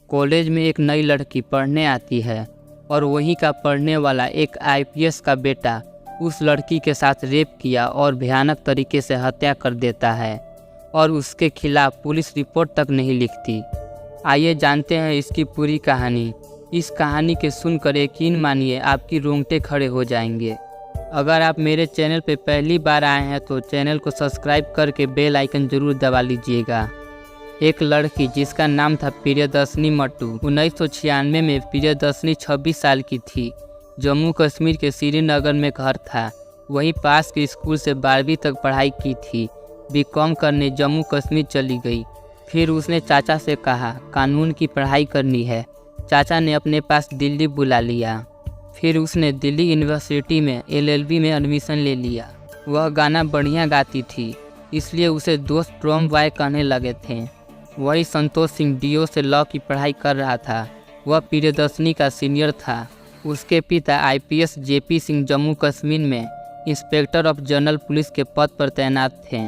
College में एक नई लड़की पढ़ने आती है और वहीं का पढ़ने वाला एक आईपीएस का बेटा उस लड़की के साथ रेप किया और भयानक तरीके से हत्या कर देता है और उसके खिलाफ पुलिस रिपोर्ट तक नहीं लिखती। आइए जानते हैं इसकी पूरी कहानी। इस कहानी के सुनकर यकीन मानिए आपकी रोंगटे खड़े हो जाएंगे। अगर आप मेरे चैनल पर पहली बार आए हैं तो चैनल को सब्सक्राइब करके बेल आइकन जरूर दबा लीजिएगा। एक लड़की जिसका नाम था प्रियदर्शनी मट्टू। 1996 में प्रियदर्शनी 26 साल की थी। जम्मू कश्मीर के श्रीनगर में घर था। वहीं पास के स्कूल से 12वीं तक पढ़ाई की थी। बीकॉम करने जम्मू कश्मीर चली गई। फिर उसने चाचा से कहा कानून की पढ़ाई करनी है। चाचा ने अपने पास दिल्ली बुला लिया। फिर उसने दिल्ली यूनिवर्सिटी में LLB में एडमिशन ले लिया। वह गाना बढ़िया गाती थी, इसलिए उसे दोस्त ट्रॉम बॉय कहने लगे थे। वही संतोष सिंह DO से लॉ की पढ़ाई कर रहा था। वह प्रियदर्शनी का सीनियर था। उसके पिता IPS JP सिंह जम्मू कश्मीर में इंस्पेक्टर ऑफ जनरल पुलिस के पद पर तैनात थे।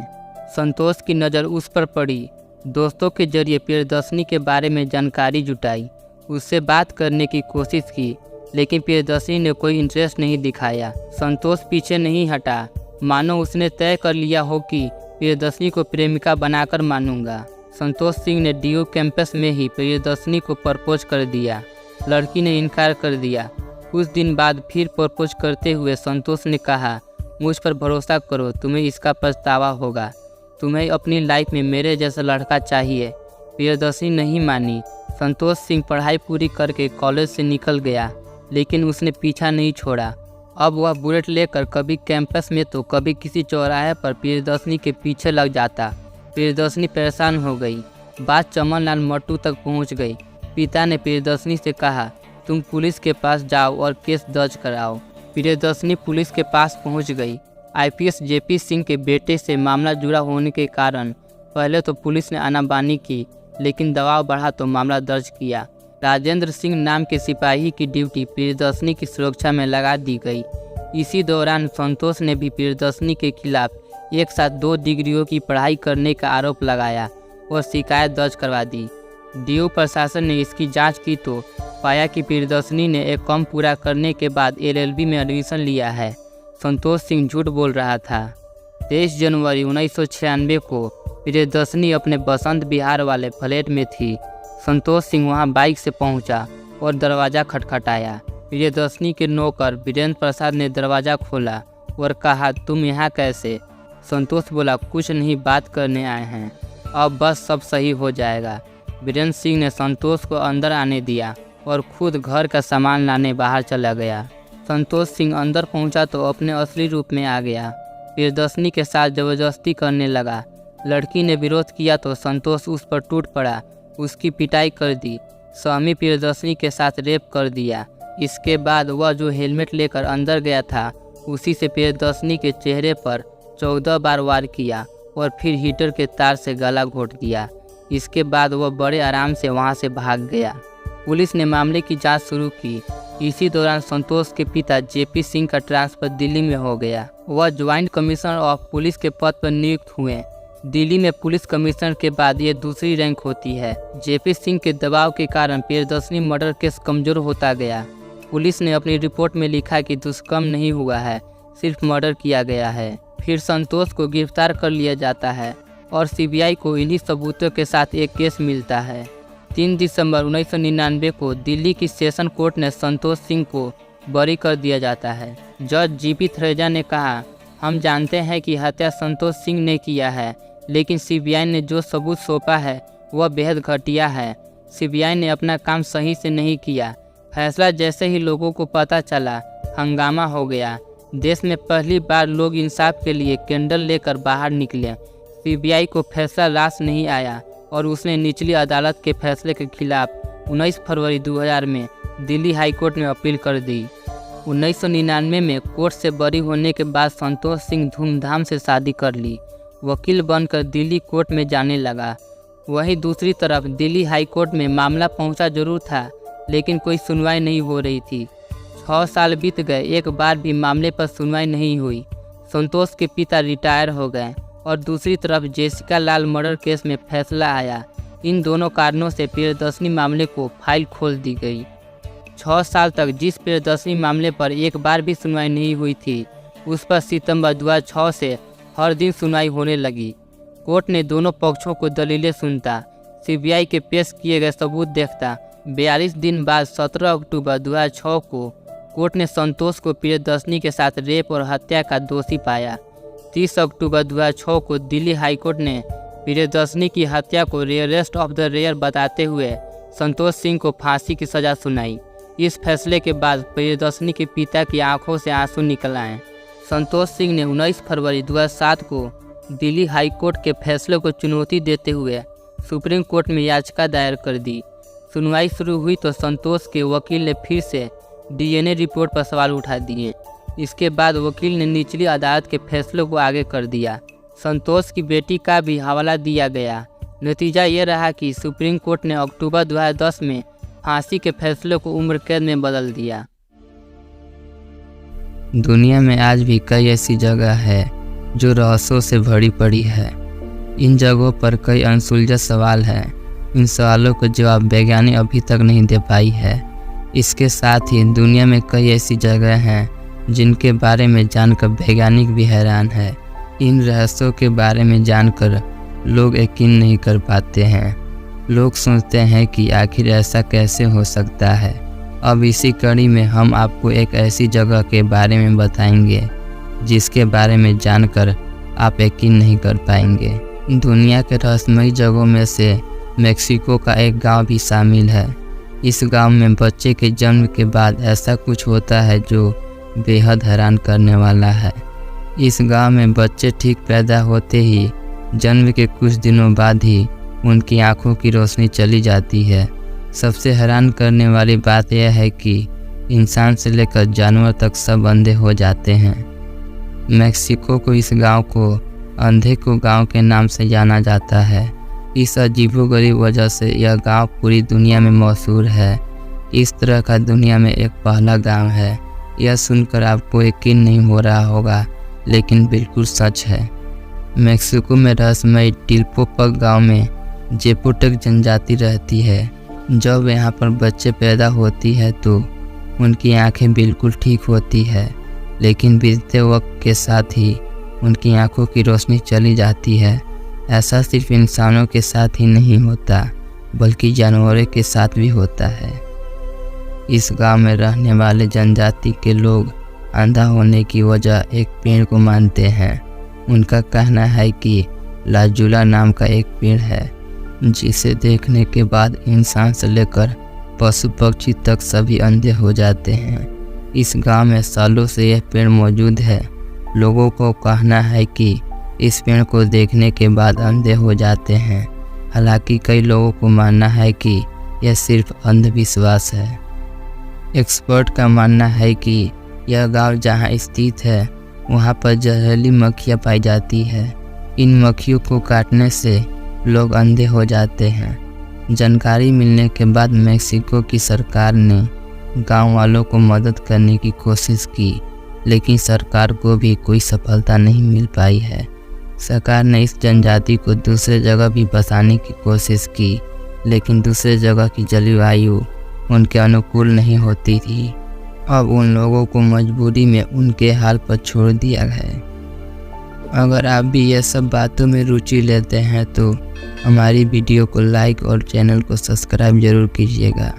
संतोष की नज़र उस पर पड़ी। दोस्तों के जरिए प्रियदर्शनी के बारे में जानकारी जुटाई। उससे बात करने की कोशिश की, लेकिन प्रियदर्शनी ने कोई इंटरेस्ट नहीं दिखाया। संतोष पीछे नहीं हटा, मानो उसने तय कर लिया हो कि प्रियदर्शनी को प्रेमिका बनाकर मानूंगा। संतोष सिंह ने DO कैंपस में ही प्रियदर्शनी को प्रपोज कर दिया। लड़की ने इनकार कर दिया। कुछ दिन बाद फिर प्रपोज करते हुए संतोष ने कहा मुझ पर भरोसा करो, तुम्हें इसका पछतावा होगा। तुम्हें अपनी लाइफ में मेरे जैसा लड़का चाहिए। प्रियदर्शनी नहीं मानी। संतोष सिंह पढ़ाई पूरी करके कॉलेज से निकल गया, लेकिन उसने पीछा नहीं छोड़ा। अब वह बुलेट लेकर कभी कैंपस में तो कभी किसी चौराहे पर प्रियदर्शनी के पीछे लग जाता। प्रियदर्शनी परेशान हो गई। बात चमन लाल मट्टू तक पहुंच गई। पिता ने प्रियदर्शनी से कहा तुम पुलिस के पास जाओ और केस दर्ज कराओ। प्रियदर्शनी पुलिस के पास पहुंच गई। IPS JP सिंह के बेटे से मामला जुड़ा होने के कारण पहले तो पुलिस ने आनाकानी की, लेकिन दबाव बढ़ा तो मामला दर्ज किया। राजेंद्र सिंह नाम के सिपाही की ड्यूटी प्रियदर्शनी की सुरक्षा में लगा दी गई। इसी दौरान संतोष ने भी प्रियदर्शनी के खिलाफ एक साथ 2 डिग्रियों की पढ़ाई करने का आरोप लगाया और शिकायत दर्ज करवा दी। DO प्रशासन ने इसकी जांच की तो पाया कि प्रियदर्शनी ने एक कम पूरा करने के बाद LLB में एडमिशन लिया है। संतोष सिंह झूठ बोल रहा था। 23 जनवरी 1996 को प्रियदर्शनी अपने बसंत विहार वाले फ्लैट में थी। संतोष सिंह वहां बाइक से पहुंचा और दरवाज़ा खटखटाया। प्रियदर्शनी के नौकर वीरेंद्र प्रसाद ने दरवाज़ा खोला और कहा तुम यहाँ कैसे? संतोष बोला कुछ नहीं, बात करने आए हैं, अब बस सब सही हो जाएगा। वीरेंद्र सिंह ने संतोष को अंदर आने दिया और खुद घर का सामान लाने बाहर चला गया। संतोष सिंह अंदर पहुंचा तो अपने असली रूप में आ गया। प्रियदर्शनी के साथ जबरदस्ती करने लगा। लड़की ने विरोध किया तो संतोष उस पर टूट पड़ा, उसकी पिटाई कर दी। स्वामी प्रियदर्शनी के साथ रेप कर दिया। इसके बाद वह जो हेलमेट लेकर अंदर गया था उसी से प्रियदर्शनी के चेहरे पर 14 बार वार किया और फिर हीटर के तार से गला घोट दिया। इसके बाद वह बड़े आराम से वहां से भाग गया। पुलिस ने मामले की जांच शुरू की। इसी दौरान संतोष के पिता JP सिंह का ट्रांसफर दिल्ली में हो गया। वह ज्वाइंट कमिश्नर ऑफ पुलिस के पद पर नियुक्त हुए। दिल्ली में पुलिस कमिश्नर के बाद ये दूसरी रैंक होती है। JP सिंह के दबाव के कारण प्रियदर्शनी मर्डर केस कमजोर होता गया। पुलिस ने अपनी रिपोर्ट में लिखा कि दुष्कर्म नहीं हुआ है, सिर्फ मर्डर किया गया है। फिर संतोष को गिरफ्तार कर लिया जाता है और CBI को इन्हीं सबूतों के साथ एक केस मिलता है। 3 दिसंबर 1999 को दिल्ली की सेशन कोर्ट ने संतोष सिंह को बरी कर दिया जाता है। जज GP थरेजा ने कहा हम जानते हैं कि हत्या संतोष सिंह ने किया है, लेकिन CBI ने जो सबूत सौंपा है वह बेहद घटिया है। CBI ने अपना काम सही से नहीं किया। फैसला जैसे ही लोगों को पता चला, हंगामा हो गया। देश में पहली बार लोग इंसाफ के लिए कैंडल लेकर बाहर निकले। CBI को फैसला रास नहीं आया और उसने निचली अदालत के फैसले के खिलाफ 19 फरवरी 2000 में दिल्ली हाई कोर्ट में अपील कर दी। 1999 में कोर्ट से बरी होने के बाद संतोष सिंह धूमधाम से शादी कर ली। वकील बनकर दिल्ली कोर्ट में जाने लगा। वहीं दूसरी तरफ दिल्ली हाई कोर्ट में मामला पहुंचा जरूर था, लेकिन कोई सुनवाई नहीं हो रही थी। 6 साल बीत गए, एक बार भी मामले पर सुनवाई नहीं हुई। संतोष के पिता रिटायर हो गए और दूसरी तरफ जेसिका लाल मर्डर केस में फैसला आया। इन दोनों कारणों से प्रियदर्शनी मामले को फाइल खोल दी गई। 6 साल तक जिस प्रियदर्शनी मामले पर एक बार भी सुनवाई नहीं हुई थी, उस पर सितंबर 2006 से हर दिन सुनवाई होने लगी। कोर्ट ने दोनों पक्षों को दलीलें सुनता, सीबीआई के पेश किए गए सबूत देखता। 42 दिन बाद 17 अक्टूबर 2006 को कोर्ट ने संतोष को प्रियदर्शनी के साथ रेप और हत्या का दोषी पाया। 30 अक्टूबर 2006 को दिल्ली हाईकोर्ट ने प्रियदर्शनी की हत्या को रेयरेस्ट ऑफ द रेयर बताते हुए संतोष सिंह को फांसी की सजा सुनाई। इस फैसले के बाद प्रियदर्शनी के पिता की आंखों से आंसू निकल आए। संतोष सिंह ने 19 फरवरी 2007 को दिल्ली हाईकोर्ट के फैसले को चुनौती देते हुए सुप्रीम कोर्ट में याचिका दायर कर दी। सुनवाई शुरू हुई तो संतोष के वकील ने फिर से डीएनए रिपोर्ट पर सवाल उठा दिए। इसके बाद वकील ने निचली अदालत के फैसले को आगे कर दिया। संतोष की बेटी का भी हवाला दिया गया। नतीजा ये रहा कि सुप्रीम कोर्ट ने अक्टूबर 2010 में फांसी के फैसले को उम्र कैद में बदल दिया। दुनिया में आज भी कई ऐसी जगह है जो रहस्यों से भरी पड़ी है। इन जगहों पर कई अनसुलझे सवाल हैं। इन सवालों को जवाब वैज्ञानिक अभी तक नहीं दे पाई है। इसके साथ ही दुनिया में कई ऐसी जगह हैं जिनके बारे में जानकर वैज्ञानिक भी हैरान है। इन रहस्यों के बारे में जानकर लोग यकीन नहीं कर पाते हैं। लोग सोचते हैं कि आखिर ऐसा कैसे हो सकता है। अब इसी कड़ी में हम आपको एक ऐसी जगह के बारे में बताएंगे जिसके बारे में जानकर आप यकीन नहीं कर पाएंगे। दुनिया के रहस्यमयी जगहों में से मेक्सिको का एक गांव भी शामिल है। इस गांव में बच्चे के जन्म के बाद ऐसा कुछ होता है जो बेहद हैरान करने वाला है। इस गांव में बच्चे ठीक पैदा होते ही जन्म के कुछ दिनों बाद ही उनकी आंखों की रोशनी चली जाती है। सबसे हैरान करने वाली बात यह है कि इंसान से लेकर जानवर तक सब अंधे हो जाते हैं। मेक्सिको को इस गांव को अंधे को गांव के नाम से जाना जाता है। इस अजीबोगरीब वजह से यह गांव पूरी दुनिया में मशहूर है। इस तरह का दुनिया में एक पहला गांव है। यह सुनकर आपको यकीन नहीं हो रहा होगा, लेकिन बिल्कुल सच है। मेक्सिको में रहस्यमय टिल्पोपक गांव में जेपोटेक जनजाति रहती है। जब यहाँ पर बच्चे पैदा होती है तो उनकी आंखें बिल्कुल ठीक होती है, लेकिन बीतते वक्त के साथ ही उनकी आंखों की रोशनी चली जाती है। ऐसा सिर्फ इंसानों के साथ ही नहीं होता, बल्कि जानवरों के साथ भी होता है। इस गांव में रहने वाले जनजाति के लोग अंधा होने की वजह एक पेड़ को मानते हैं। उनका कहना है कि लाजुला नाम का एक पेड़ है, जिसे देखने के बाद इंसान से लेकर पशु पक्षी तक सभी अंधे हो जाते हैं। इस गांव में सालों से यह पेड़ मौजूद है। लोगों को कहना है कि इस पेड़ को देखने के बाद अंधे हो जाते हैं। हालांकि कई लोगों को मानना है कि यह सिर्फ अंधविश्वास है। एक्सपर्ट का मानना है कि यह गांव जहां स्थित है वहां पर जहरीली मक्खियां पाई जाती है। इन मक्खियों को काटने से लोग अंधे हो जाते हैं। जानकारी मिलने के बाद मेक्सिको की सरकार ने गांव वालों को मदद करने की कोशिश की, लेकिन सरकार को भी कोई सफलता नहीं मिल पाई है। सरकार ने इस जनजाति को दूसरे जगह भी बसाने की कोशिश की, लेकिन दूसरे जगह की जलवायु उनके अनुकूल नहीं होती थी। अब उन लोगों को मजबूरी में उनके हाल पर छोड़ दिया गया। अगर आप भी ये सब बातों में रुचि लेते हैं तो हमारी वीडियो को लाइक और चैनल को सब्सक्राइब जरूर कीजिएगा।